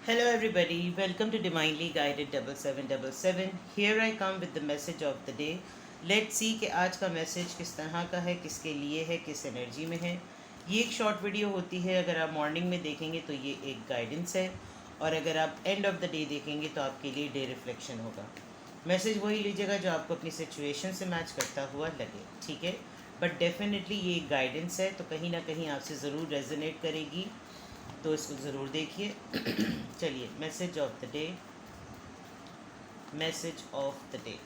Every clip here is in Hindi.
Hello, everybody. Welcome to Divinely Guided 7777. Here I come with the message of the day. Let's see कि आज का मैसेज किस तरह का है, किसके लिए है, किस एनर्जी में है। ये एक शॉर्ट वीडियो होती है। अगर आप मॉर्निंग में देखेंगे तो ये एक गाइडेंस है, और अगर आप एंड ऑफ द डे देखेंगे तो आपके लिए डे रिफ्लेक्शन होगा। मैसेज वही लीजिएगा जो आपको अपनी सिचुएशन से मैच करता हुआ लगे, ठीक है। बट डेफिनेटली ये एक गाइडेंस है, तो कहीं ना कहीं आपसे ज़रूर रेजोनेट करेगी, तो इसको ज़रूर देखिए। चलिए, message of the day. Message of the day.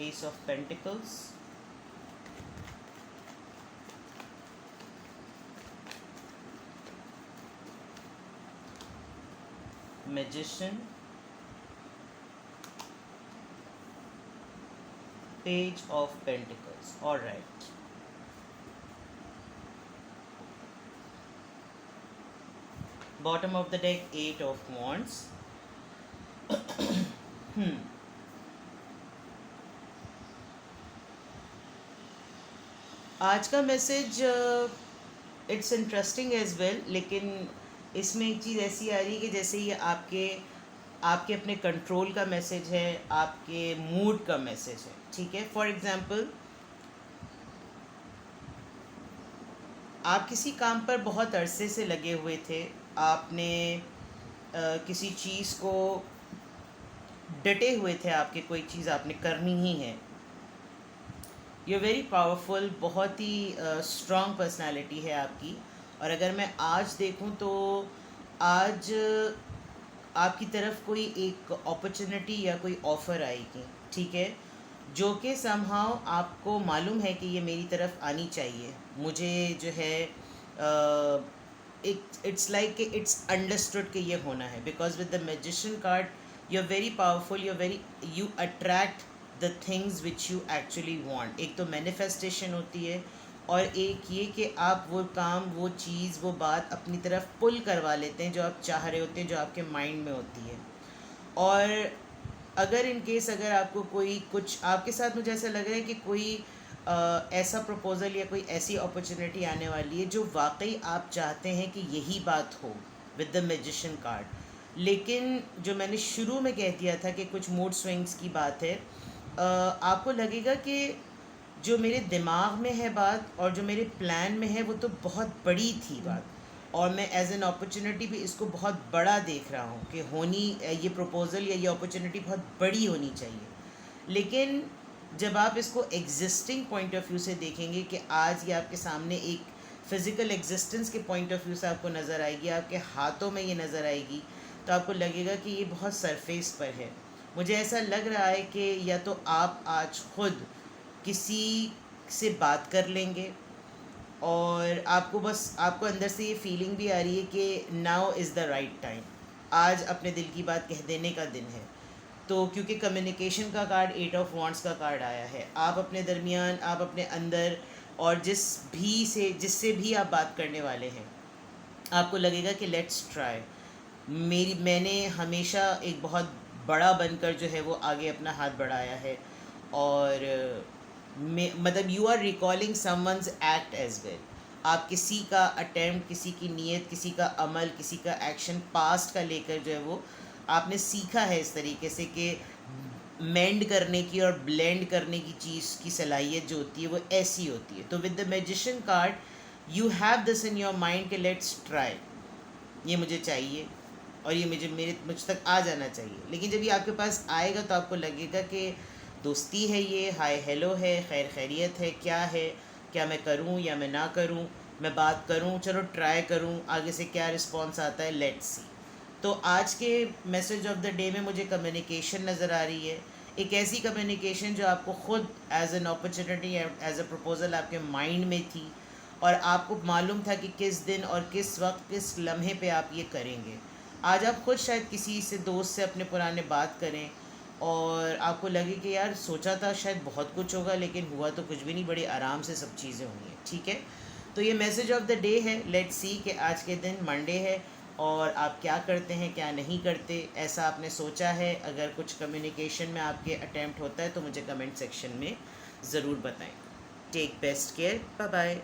Ace of pentacles, magician, page of pentacles. Alright, bottom of the deck eight of wands. आज का message it's interesting as well, लेकिन इसमें एक चीज़ ऐसी आ रही है कि जैसे ये आपके आपके अपने कंट्रोल का मैसेज है, आपके मूड का मैसेज है, ठीक है। फॉर एग्ज़ाम्पल, आप किसी काम पर बहुत अरसे से लगे हुए थे, आपने किसी चीज़ को डटे हुए थे, आपके कोई चीज़ आपने करनी ही है। यू वेरी पावरफुल, बहुत ही स्ट्रॉन्ग पर्सनालिटी है आपकी। और अगर मैं आज देखूं तो आज आपकी तरफ कोई एक अपॉर्चुनिटी या कोई ऑफ़र आएगी, ठीक है, जो कि समहाउ आपको मालूम है कि ये मेरी तरफ आनी चाहिए। मुझे जो है इट्स लाइक कि इट्स अंडरस्टूड कि ये होना है, because with the magician card you are very powerful, you attract the things which you actually want. एक तो मैनिफेस्टेशन होती है, और एक ये कि आप वो काम, वो चीज़, वो बात अपनी तरफ पुल करवा लेते हैं जो आप चाह रहे होते हैं, जो आपके माइंड में होती है। और अगर इन केस अगर आपको कोई कुछ आपके साथ, मुझे ऐसा लग रहा है कि कोई ऐसा प्रपोज़ल या कोई ऐसी अपॉर्चुनिटी आने वाली है जो वाकई आप चाहते हैं कि यही बात हो विद द मैजिशियन कार्ड। लेकिन जो मैंने शुरू में कह दिया था कि कुछ मूड स्विंग्स की बात है, आपको लगेगा कि जो मेरे दिमाग में है बात और जो मेरे प्लान में है वो तो बहुत बड़ी थी बात, और मैं एज एन अपॉर्चुनिटी भी इसको बहुत बड़ा देख रहा हूँ कि होनी, ये प्रपोज़ल या ये अपॉर्चुनिटी बहुत बड़ी होनी चाहिए। लेकिन जब आप इसको एग्जिस्टिंग पॉइंट ऑफ व्यू से देखेंगे कि आज ये आपके सामने एक फ़िज़िकल एग्जिस्टेंस के पॉइंट ऑफ व्यू से आपको नज़र आएगी, आपके हाथों में ये नज़र आएगी, तो आपको लगेगा कि ये बहुत सरफेस पर है। मुझे ऐसा लग रहा है कि या तो आप आज खुद किसी से बात कर लेंगे, और आपको अंदर से ये फीलिंग भी आ रही है कि now is the right time, आज अपने दिल की बात कह देने का दिन है। तो क्योंकि कम्युनिकेशन का कार्ड, एट ऑफ वॉन्ड्स का कार्ड आया है, आप अपने दरमियान, आप अपने अंदर, और जिससे भी आप बात करने वाले हैं, आपको लगेगा कि लेट्स ट्राई। मैंने हमेशा एक बहुत बड़ा बनकर जो है वो आगे अपना हाथ बढ़ाया है, और मतलब you are recalling someone's act as well. आप किसी का अटेम्प्ट, किसी की नीयत, किसी का अमल, किसी का एक्शन पास्ट का लेकर जो है वो आपने सीखा है इस तरीके से कि मेंड करने की और ब्लेंड करने की चीज़ की सलाहियत जो होती है वो ऐसी होती है। तो with the magician card you have this in your mind कि लेट्स ट्राई, ये मुझे चाहिए और ये मुझ तक आ जाना चाहिए। लेकिन जब ये आपके पास आएगा तो आपको लगेगा कि दोस्ती है, ये हाय हेलो है, खैर खैरियत है, क्या है, क्या मैं करूं या मैं ना करूं, मैं बात करूं, चलो ट्राई करूं, आगे से क्या रिस्पॉन्स आता है, लेट्स सी। तो आज के मैसेज ऑफ द डे में मुझे कम्युनिकेशन नज़र आ रही है, एक ऐसी कम्युनिकेशन जो आपको ख़ुद as an opportunity, as a proposal आपके माइंड में थी, और आपको मालूम था कि किस दिन और किस वक्त, किस लम्हे पे आप ये करेंगे। आज आप खुद शायद किसी से, दोस्त से अपने पुराने बात करें, और आपको लगे कि यार सोचा था शायद बहुत कुछ होगा, लेकिन हुआ तो कुछ भी नहीं, बड़ी आराम से सब चीज़ें हुई हैं, ठीक है। तो ये मैसेज ऑफ द डे है। लेट्स सी कि आज के दिन मंडे है, और आप क्या करते हैं, क्या नहीं करते, ऐसा आपने सोचा है। अगर कुछ कम्युनिकेशन में आपके अटैम्प्ट होता है तो मुझे कमेंट सेक्शन में ज़रूर बताएं। Take best care, bye bye.